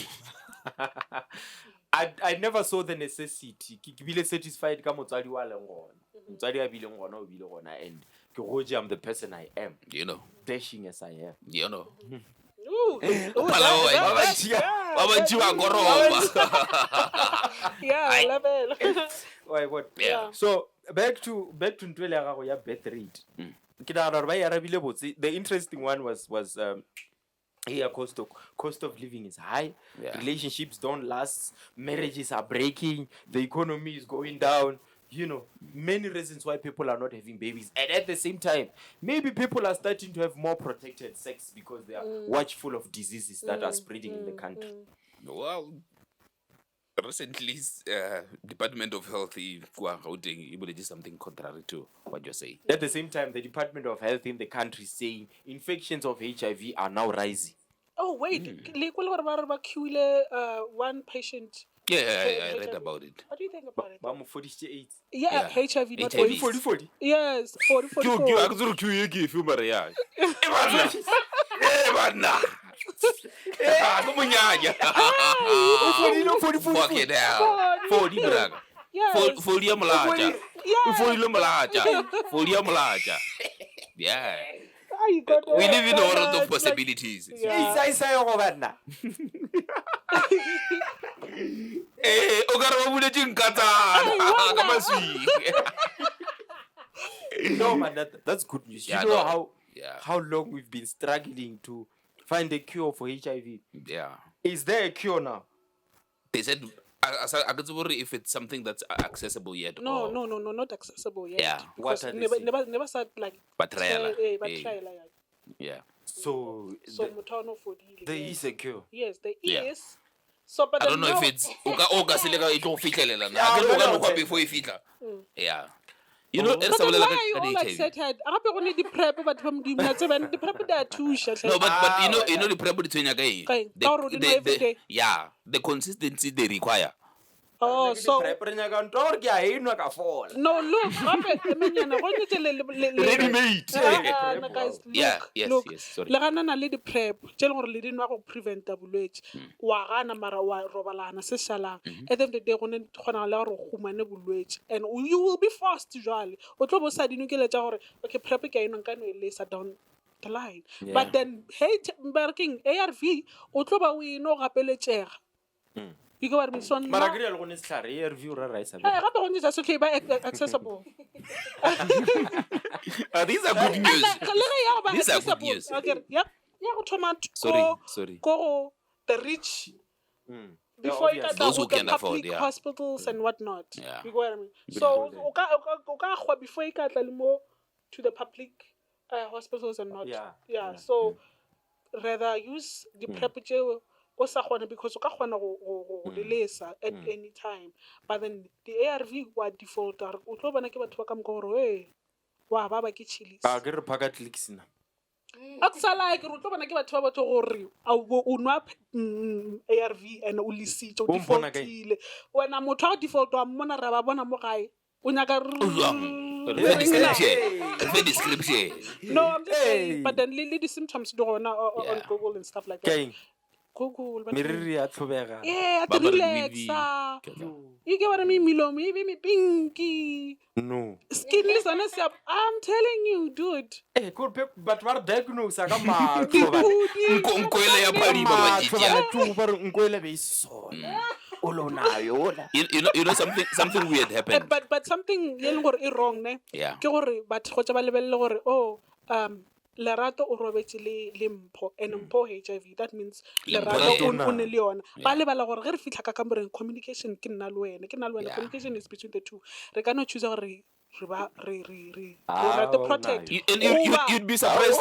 I never saw the necessity. Ke bile satisfied ka motswadi wa leng gona. Motswadi a bileng gona o bile gona and ke goje I'm the person I am. you know Dashing as I am. Ooh, Pala that- ba yeah, ba bantši ba koroba yeah, I love it. Why what? Yeah. So back to ntwele ya gago ya birth rate. Ke nagana gore ba e arabile botse. The interesting one was here cost of living is high. Yeah. Relationships don't last. Marriages are breaking. The economy is going down. You know, many reasons why people are not having babies. And at the same time, maybe people are starting to have more protected sex because they are watchful of diseases that are spreading in the country. well recently Department of Health kwa Gauteng e boletse something contrary to what you're saying. At the same time, the Department of Health in the country is saying infections of HIV are now rising. Oh, wait. Le kwele gore ba re ba queuele, one patient. Yeah, I read about it. What do you think about it? Ba mo fodisitse AIDS. Yeah, Yeah. HIV, not HIV. AIDS. 40. Yes, 40, Ke 44. a tsore ke ye ke fe mare ya bana go monyanya fuck it hell 40 braga Yes. folia molaja Yes. folia molaja folia molaja yeah Ay, God, we live in a world like- of possibilities Yeah. AIDS a isa yo go bana. o ka re ba buletse nkatsana ka maswi No man, that's good news. Yeah, You know no. Yeah. how long we've been struggling to find a cure for HIV. Yeah, Is there a cure now? they said I could worry if it's something that's accessible yet No, or not accessible yet. Yeah. What Because are they never, saying? never start like. But trial, But eh. trial, yeah. yeah So So mutano for the. there is a cure. Yes, there Yeah. is. So, but I don't know now- if it's o ka se le ka e tlo fitlelela na Yeah, ke le well, ka no okay. before e fitla yeah you know But sa then bolela why are you ka all di-HIV. excited? Agape go ne di-prep batho ba Modimo, na tseba, di-prep di a thusha, hle. No, but Ah, you know the prep di tshwenya ka eng? Kae? Ka gore o di nwa every day? Yeah, the consistency they require. Oh, so Re nyaka ntwa gore ke a enwa ka fola. no, look, gape menyana go ntse Ready-made. guys, Yeah, look, yes, sorry. le ganana le di-prep tse e leng gore le di nwa go preventa bolwetse wa gana mara wa robalana se šalang at the end of the day go ne kgonang le gore o humane bolwetse and you will be forced jale o tlo bo sa dinukeletša gore okay prep ke a enwa nka no e lesa down the line but then mberekeng ARV o tlo ba o eno o gapeletšega you get what I mean? So Mara now- ke re le go ne setlhare ARV o ra isa. gape go ntse tsa okay ba accessible These are good news. These are good news. ya go thoma Sorry. ko go the rich before you obvious. got Those who the can afford, public yeah. hospitals and whatnot. Yeah. You get what I mean? So o ka gwa before you got le mo to the public hospitals and not. Yeah. So rather use the prep tšeo o sa kgone because o ka kgona go le lesa at any time. But then the ARV wa default o tlo bona ke batho ba ka moka gore hey wa ba ke chilies. A ke re phaka clicks na. A ke sa like re tlo bona ke batho ba batho gore o nwa ARV and o lesitse o O mpona kae? defaultile wena motho a default wa mmona ra ba bona mo gae o nyaka Description. no I'm just saying Hey. but then le symptoms do gona on Yeah. Google and stuff like that Kaeng? Google but Meriri ya tlhobega. yeah Ba at ba re relax Vivi. you get what I mean milomo e be me pinky No. skin le sone se I'm telling you dude Eh, ko but ba re diagnose ka matlo ba. Nkoele ya phadima ba Matlo tšea. ba tu ba re nkoele be isona. O lo nayo ola. You know something weird happened. but something ye leng gore e wrong ne Yeah. ke gore batho go tsa ba lebelele gore oh lerato o robetse le Mpho and Mpho HIV that means lerato Mpho o ne le yona ba lebala gore ge re fitlha ka kamoreng communication ke nna le wena Yeah. communication is between the two re ka no choose gore re Ah, rate oh, protect You'd be surprised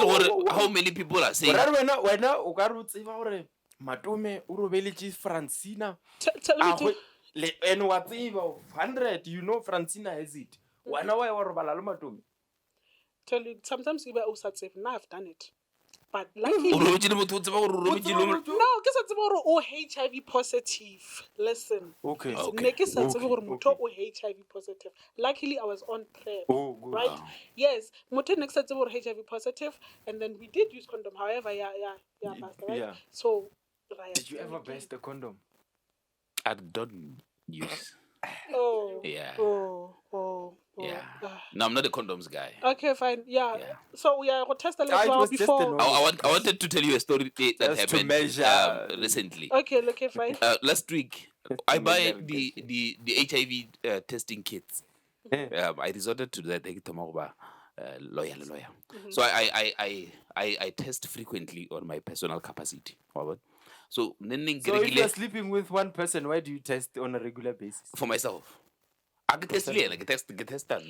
how many people are saying. Ora wena o ka re o tseba gore Matome o robeletše Francina. Tell me to Le ene wa tseba 100 you know Francina has it. Wena wa robala le Matome. tell you, sometimes you were also safe. Now I've done it. But luckily, O robetse le motho o tseba gore o robetse le mo- no, ke sa tsebe gore o HIV positive. Listen. Okay. Listen, Okay. ne ke sa tsebe Okay. gore motho o HIV positive. Luckily, I was on PrEP. Oh, good. Right? Wow. Yes. Motho ne ke sa tsebe gore HIV positive, and then we did use condom. However, yeah, basta, right? Yeah. So, Did you ever best the condom? I don't use. Oh. Yeah. Oh. Yeah. Ah. No, I'm not a condoms guy. Okay, fine. Yeah. Yeah. So we are going to test a it little was just before. a no. I wanted to tell you a story that Just to happened measure. recently. Okay, fine. Last week, I buy measure the HIV testing kits. I resorted to that lawyer. So I test frequently on my personal capacity. So So if you're sleeping with one person, why do you test on a regular basis? for myself. I can test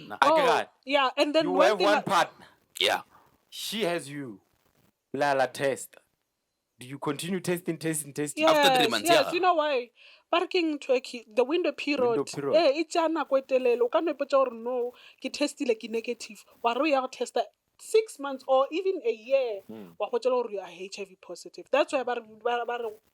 nah. Oh, yeah, and then You one have thing one partner. Yeah. She has you. Lala test. Do you continue testing? After 3 months, yes, yeah. you know why? Parking Turkey, the window period. It's a nako e telele. O ka no ipotsa gore no, ke testile ke negative. Wa re ya go testa 6 months or even a year. Wa go tshela gore you are HIV positive. That's why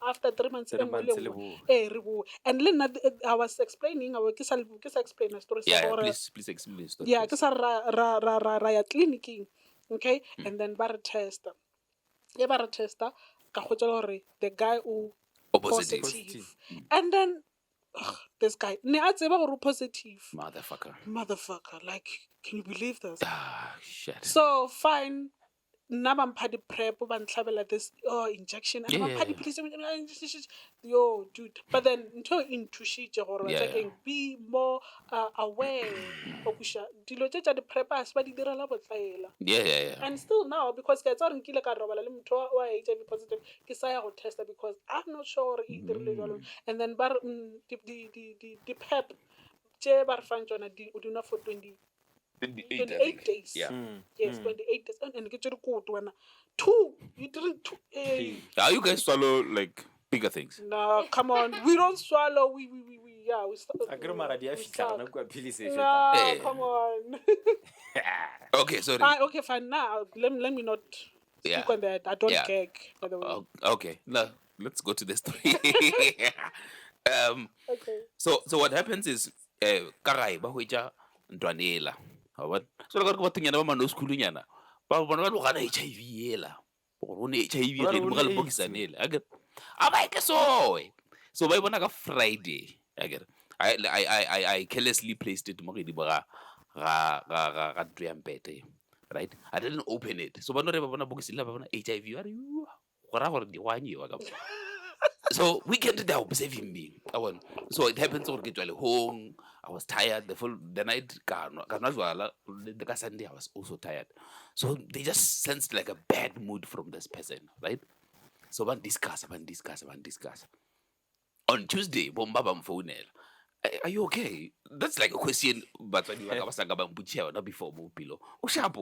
after 3 months, 3 months le bo. re bo. And then I was explaining, I was explain a story. Yeah, please explain the story. Yeah, ke sa ra ya clinicing. Okay? And then ba re testa. Yeah, ba re testa. Ka go tshela gore the guy who Positive. and then this guy ne a tseba gore o positive Motherfucker. like can you believe this? Ah, shit. So fine, nna ba mpha di-prep ba ntlhabela this injection and ba mpha dipilisi yo dude, but then ntho e nthušitše gore Yeah. batsakeng be more aware okusha dilo tše tša di-prep a se ba di direla botlaela. Yeah. And still now, because ke a tseba gore nkile ka robala le motho wa HIV positive, ke sa ya go testa because I'm not sure e dirile jalo. And then ba di-PrEP tše ba re fang tšona o di nwa for 28 days. Yeah. Yes, 28 days. And get your code when 2. You didn't 2. You guys swallow like bigger things. No, come on. We don't swallow. We start. No, come on. Okay, sorry. Okay, fine. Now let me not speak on that. I don't gag, by the way. Okay. Now let's go to the story. Okay. So what happens is karai ba hoja ntwanela. So le go bathunyana ba mano skulunyana. Ba bona ba logana HIV ela. Go ne HIV re mo ga le bokisanela. Aba ke so ba bona ka Friday. I carelessly placed it mo di ba ga triampete. Right? I didn't open it. So ba no re ba bona bokisila ba bona HIV are you go ra gore di wanyiwa ka. So we get to the saving being. So it happens to get home. I was tired the night. The Sunday I was also tired. So they just sensed like a bad mood from this person, right? So one discuss. On Tuesday, bomba Mpho, are you okay? That's like a question, but when you are not before pillow. Oh sharp.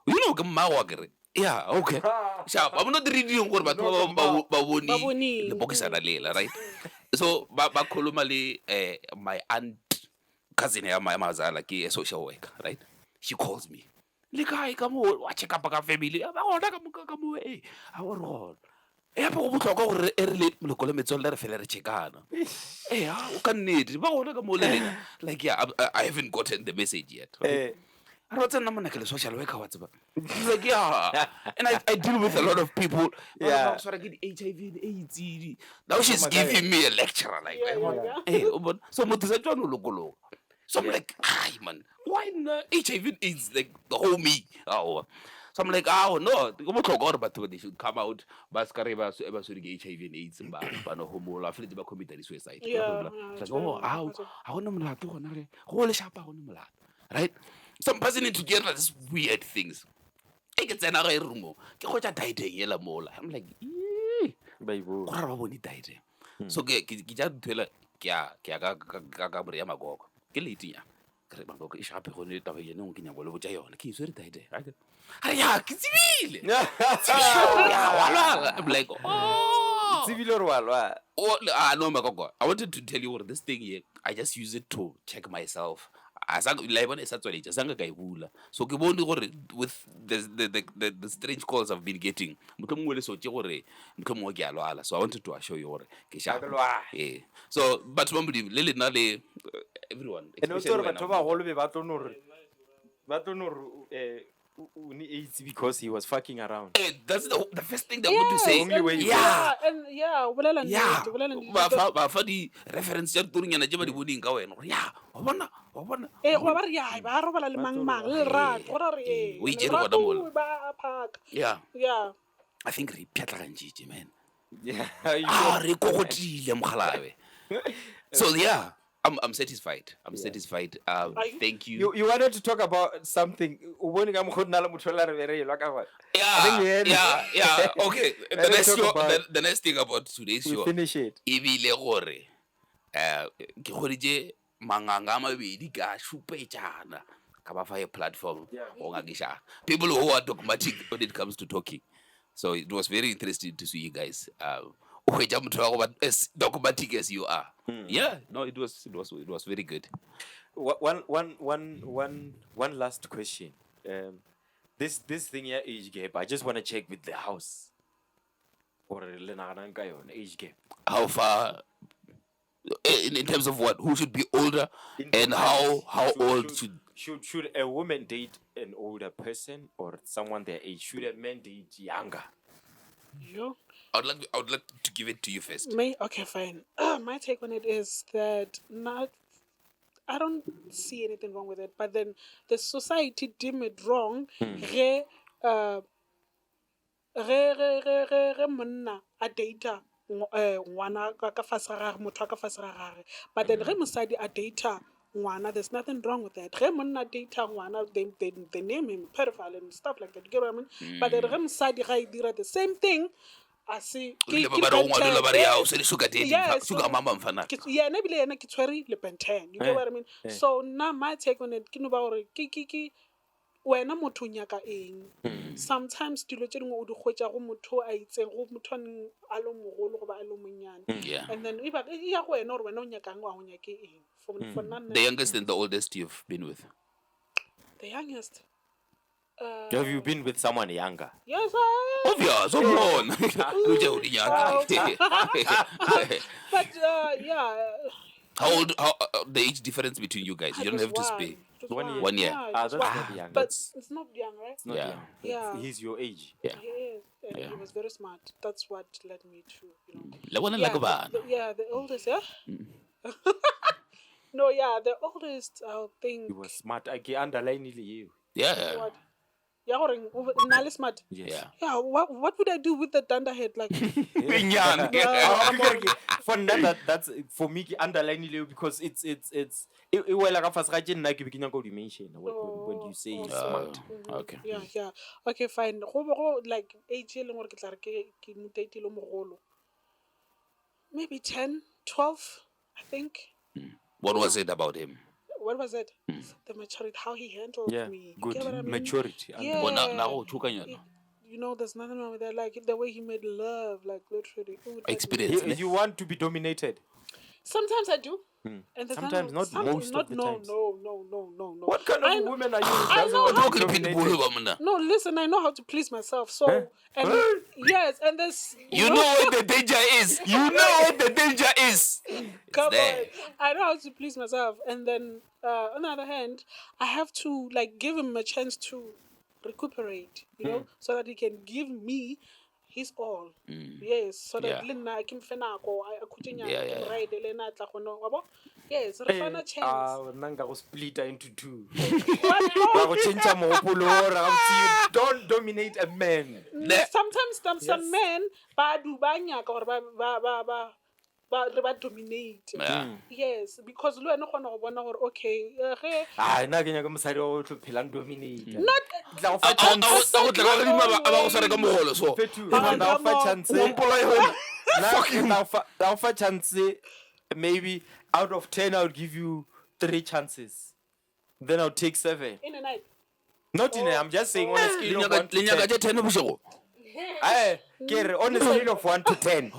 You know Mawagre. Yeah, okay. Sharp. I'm not reading what about Baboni the Bokisana Lela, right? So Baba Kolumali, my aunt cousin my mother like a social worker, right? She calls me. Likai, come on, watch a family. I want to come away. I want to go early. Look, let me tell her Chicano. Hey, how can need? Like, yeah, I haven't gotten the message yet. Right? I wrote a number like a social worker. He's like, yeah. And I deal with a lot of people. Yeah. So I get HIV and AIDS. Now she's giving me a lecture. Like, hey, but so so I'm like, man, why not HIV and AIDS? Like the whole me. So I'm like, no, but they should come out. Baskareva HIV and AIDS and no homo. I feel they committed suicide. Like, I want to right? Some person together this weird things. I get another room. I'm like, so I'm like, I wanted to tell you what this thing here. I just use it to check myself. la bona e sa tswaleja sanka ka e bula so ke bone gore with the strange calls I've been getting motho mongwe le so tse gore motho mongwe ke a lwala so I wanted to assure you gore ke sharp yeah so but mambudi le lena le everyone and also batho ba golo be ba tlo no uni AIDS because he was fucking around. Hey, that's the first thing they're going to say. Only way. Ba fa di reference ya turunyana je ba di boding ka wena. Yeah, wa bona. Go ba re ya ba robala le mang le rat gore re o itse go da mola. ba phaka. Yeah. I think re pятla ganjije man. Yeah. Re kokotile mogalabe. So yeah, I'm satisfied. I'm satisfied. Thank you. You wanted to talk about something. Yeah. Okay. The next thing about today's show. Finish it. Ibile gore ke godije manganga mabedi ka shupetjana ka ba fa a platform o ngagisha. People who are dogmatic when it comes to talking. So it was very interesting to see you guys. As dogmatic as you are. Yeah, no, it was very good. One last question. This thing here, age gap. I just want to check with the house. Or age gap. How far? In terms of what? Who should be older and how old should a woman date an older person or someone their age? Should a man date younger? You. I would like to give it to you first. Okay, fine. My take on it is that I don't see anything wrong with it, but then the society deem it wrong. Re monna a data ngwana ka fase ga gagwe motho ka fase ga gagwe, but then re mosadi a data ngwana, there's nothing wrong with that. Re monna data ngwana, they name him pedophile and stuff like that. You get what I mean? But then re mosadi ga e dira the same thing. I see. Yeah, maybe ke tshwere le benten. You get what I mean? So now my take on it, ke no ba gore ke wena motho nyaka eng. Sometimes dilo tse dingwe o di khwetsa go motho a itseng go motho a lo mogolo go ba a lo monyane. And then iba ya go wena gore wena o nyakang wa go nyake eng. For none. The youngest and the oldest you've been with? The youngest. Have you been with someone younger? Yes, Obvious, but yeah. How old? The age difference between you guys? You don't have to speak. 1 year. That's not young. But it's not young, right? It's not young. Yeah. He's your age. Yeah. He is. And he was very smart. That's what led me to, The oldest, yeah? No, yeah, the oldest, I think. He was smart. I can underline you. Yeah. What? Yeah, smart. Yes. Yeah, what would I do with the dunderhead? Like, For that, that's for me underline you because it's well like when you say smart. Okay. Yeah. Okay, fine. Like age maybe 10, 12, I think. What was it about him? What was it? The maturity, how he handled me. Good. Get what I mean? Maturity. Yeah. You know, there's nothing wrong with that. Like the way he made love, like literally. Experience. You want to be dominated? Sometimes I do. And sometimes not most of the times. No. What kind of woman are you? I know how to dominated? No, listen, I know how to please myself. So, yes, and this... You know what the danger is. Come on. I know how to please myself. And then, on the other hand, I have to, like, give him a chance to recuperate, you know, so that he can give me his all. Yes, so that I can yes, a chance. Split into two. What? Don't dominate a man. Sometimes some men dominate. Yes, because okay. Not maybe out of 10 I would give you 3 chances. Then I'll take 7. In a night. Not in a, I'm just saying on a scale of 1 to 10. On a scale of 1 to 10,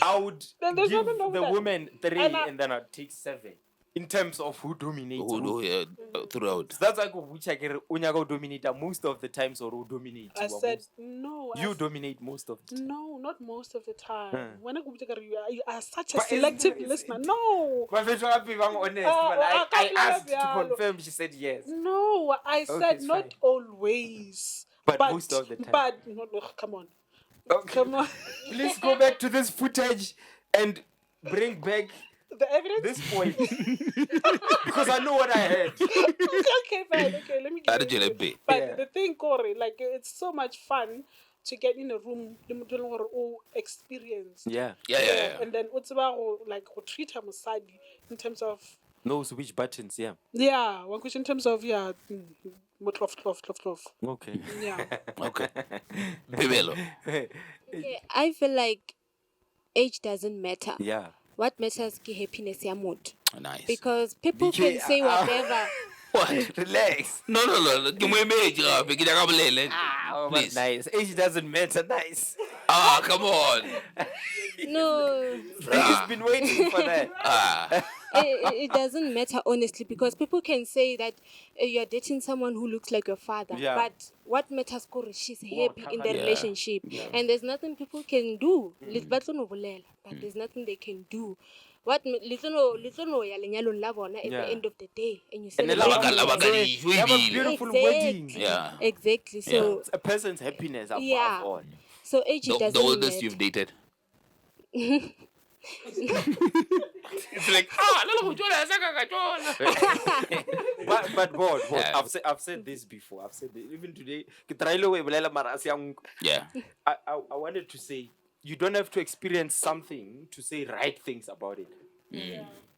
I would give the woman 3 and then I'd take 7. in terms of who dominates. Throughout. So that's why Unyago dominate most of the times or who dominate. I said no. You dominate most of the time. No, not most of the time. When I go to you are such a But isn't selective it- listener. No. But if I'm honest, but I asked to confirm. She said yes. No, I said it's not fine. always. But most of the time. But no, come on. Okay. Come on. Please go back to this footage and bring back The evidence? this point. Because I know what I heard. Okay, fine. Okay, let me How give did you you. let be? But Yeah. the thing, Corey, like it's so much fun to get in a room, experience. Yeah. Yeah. And then what's about like treat her masadi in terms of Knows which buttons, yeah. one question in terms of cloth. Okay. Yeah. Okay. Pimelo. Okay, I feel like age doesn't matter. Yeah. What matters is happiness ya mood. Nice. Because people BK, can say whatever. What? Relax. No. Give me a major. Oh, Please. nice. Age doesn't matter. Nice. Come on. No, He's been waiting for that. it doesn't matter, honestly, because people can say that you're dating someone who looks like your father. Yeah. But what matters is she's happy in the Yeah. relationship. And there's nothing people can do. But there's nothing they can do. What little ya lenyalong la bona at Yeah. the end of the day, and you And then celebrate Labaka- them. labaka- you have a beautiful wedding. Exactly. Yeah. Exactly. So It's a person's happiness above Yeah. all. so age doesn't The oldest matter. you've dated. It's like But God, Yeah. I've said this before. I've said this. Even today. Ke traile ho e bolela mara a se a nka. yeah. I wanted to say you don't have to experience something to say right things about it.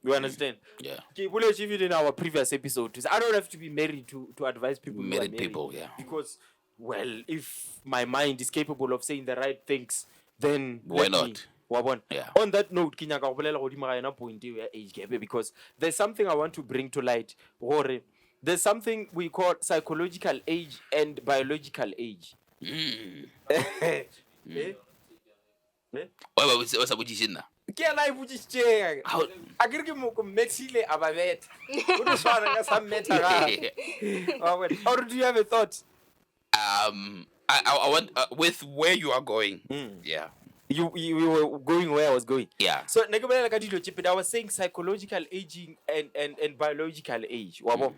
You understand? Yeah. Okay, we'll achieve it in our previous episode. I don't have to be married to advise people. who are Married people, yeah. Because, well, if my mind is capable of saying the right things, then Why let me- not? Wabon. Yeah. On that note, ke nyaka ho bolela hodima ga yona point eo ya age gap, because there's something I want to bring to light. Hore there's something we call psychological age and biological age. Eh? What's up with you now? Ke yena e botsitse How- a kere ke mo maxile a ba beta o no tshwana ka sa meta ga or do you have a thought? I want with where you are going. Yeah. You were going where I was going. Yeah. So ne ke bolela ka dilo tse pedi. I was saying psychological aging and biological age. Wabo.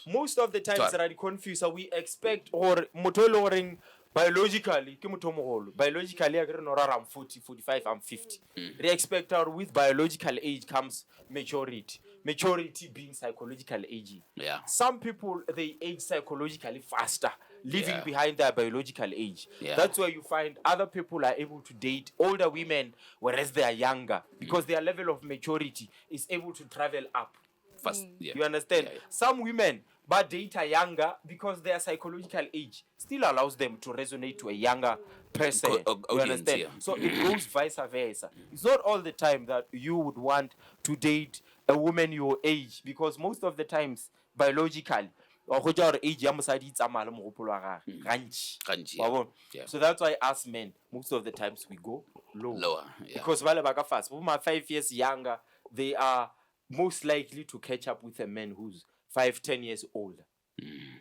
Most of the times Sorry. that are confused, we expect or motho e leng horeng biologically ke motho o mogolo. Biologically a kere no ra I'm 40, 45, I'm 50. They expect or with biological age comes maturity. Maturity being psychological aging. Yeah. Some people they age psychologically faster, leaving Yeah. behind their biological age. Yeah. That's where you find other people are able to date older women, whereas they are younger, because their level of maturity is able to travel up. Fast. Yeah. You understand? Yeah. Some women but date are younger because their psychological age still allows them to resonate to a younger person. You audience, understand? yeah. So it goes vice versa. It's not all the time that you would want to date a woman your age, because most of the times biologically or age ya mosadi e tsamaya le mogopolo wa gagwe gantši. Gantši, Wa bona? yeah. So that's why us men most of the times we go Lower. Yeah. because vale ba ka fase bo ma 5 years younger, they are most likely to catch up with a man who's 5-10 years older.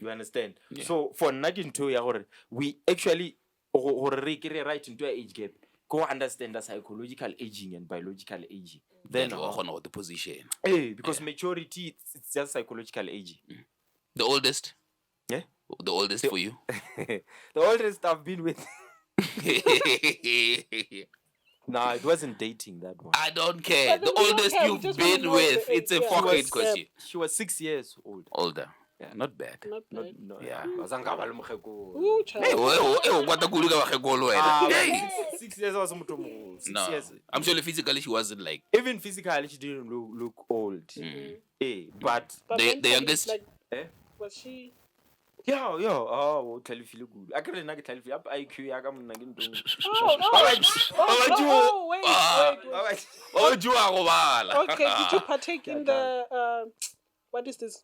You understand? Yeah. So for nna ke ntho ya gore we actually gore re kry right into a age gap, go understand the psychological aging and biological aging. Then the position. because maturity it's just psychological aging. The oldest. Yeah. The oldest for you. The oldest I've been with. Nah, it wasn't dating that one. I don't care. But The we don't oldest care, we you've just wanna been know with. the It's a age, yeah. fucking question. She was 6 years old. Older. Yeah. Not bad. Not bad. No, Yeah. Wazanga ba le mokhekolo. Ooh, child. Hey, what the cool Ah, Hey. 6 years was motho o mogolo. 6 No. years. I'm sure physically she wasn't like Even physically, she didn't look old. But But The mentally, youngest? like, eh? was she? Yeah. Oh, tell you feel good. I can't tell you up IQ. I can not Wait. Oh, you are Okay, did you partake in the what is this?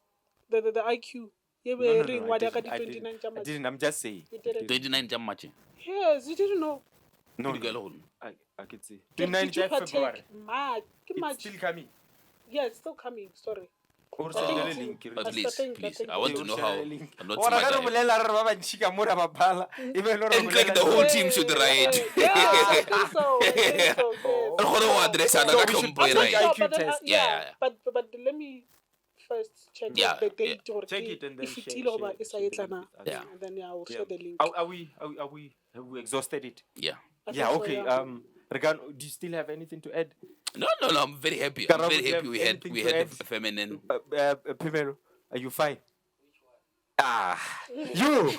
The IQ? You were ring what I got I 29 didn't. I didn't. I'm just saying. You didn't. 29 jam match. Yes, you didn't know. No, I can see. Did 29 you February. partake? March. It's March. still coming. Yeah, it's still coming. Sorry. O re sendele link, re- Please. I want to know how. I'm not Ora ka re smart. bolela re ba bantši ka mora ba bala e be e le gore And like the whole team should write. Yeah, I think so. Yes. Re kgone go address ana So ka we should tlhompho e take right. IQ but then, test. Yeah. But let me first check Yeah, the date. yeah. Or Check it and then if share- it's ilo ba share- isa share etlana. it with us. Yeah. And then I will Yeah. share the link. Have we exhausted it? Yeah. I Yeah, think so, okay. yeah. Regan, do you still have anything to add? No. I'm very happy. I'm Karabo, very do you happy have we had anything to the add? feminine. Primero, are you fine? You!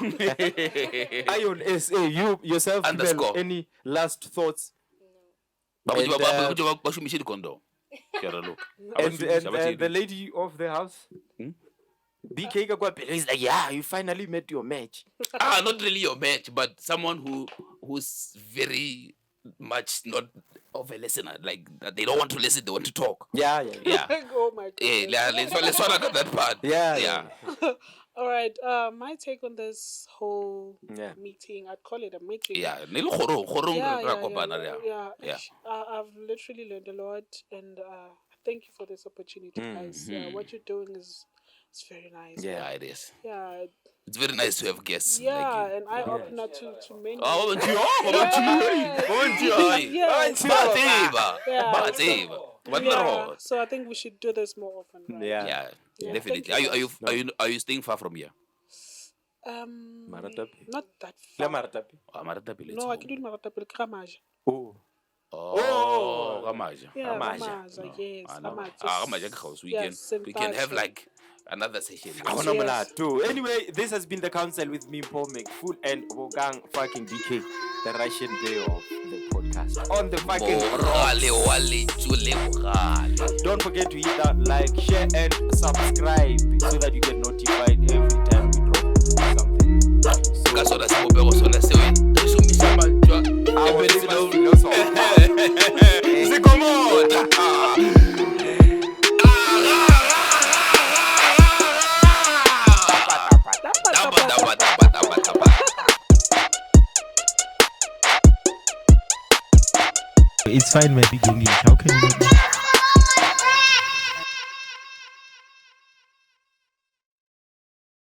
Ion SA, you yourself, Pimelo, Underscore. any last thoughts? Ba And, shomishe dikondo. Ke re look. And the lady of the house? BK ka kwa pele, he's like, yeah, you finally met your match. Not really your match, but someone who's very much not of a listener. Like they don't want to listen, they want to talk. Yeah. Yeah. Oh my god. Let's talk about that part. Yeah. All right. My take on this whole Yeah. meeting, I'd call it a meeting. Yeah. Nele khorong Yeah, ra kopana yeah, re. yeah. Yeah. I've literally learned a lot, and thank you for this opportunity, guys. What you're doing is it's very nice. Yeah. It is. Yeah, It's very nice to have guests like yeah, you. and I open up to many. Oh, Yeah, so I think we should do this more often. Right? Yeah. Yeah, definitely. Are you staying far from here? Maratapi. Not that La far. Maratapi. No, I can do Maratapi, Kramaja. Oh. Oh, Gamaja. Yeah, Ramaja. Ramaja, yes. Gamaja house. We can have like another session. I want Yes. to too. Anyway, this has been the council with me, Mpho, McFull, and Bokang fucking DK, the Russian bay of the podcast. On the fucking Don't forget to hit that like, share, and subscribe so that you get notified every time we drop something. It's fine, my big English. How can you not?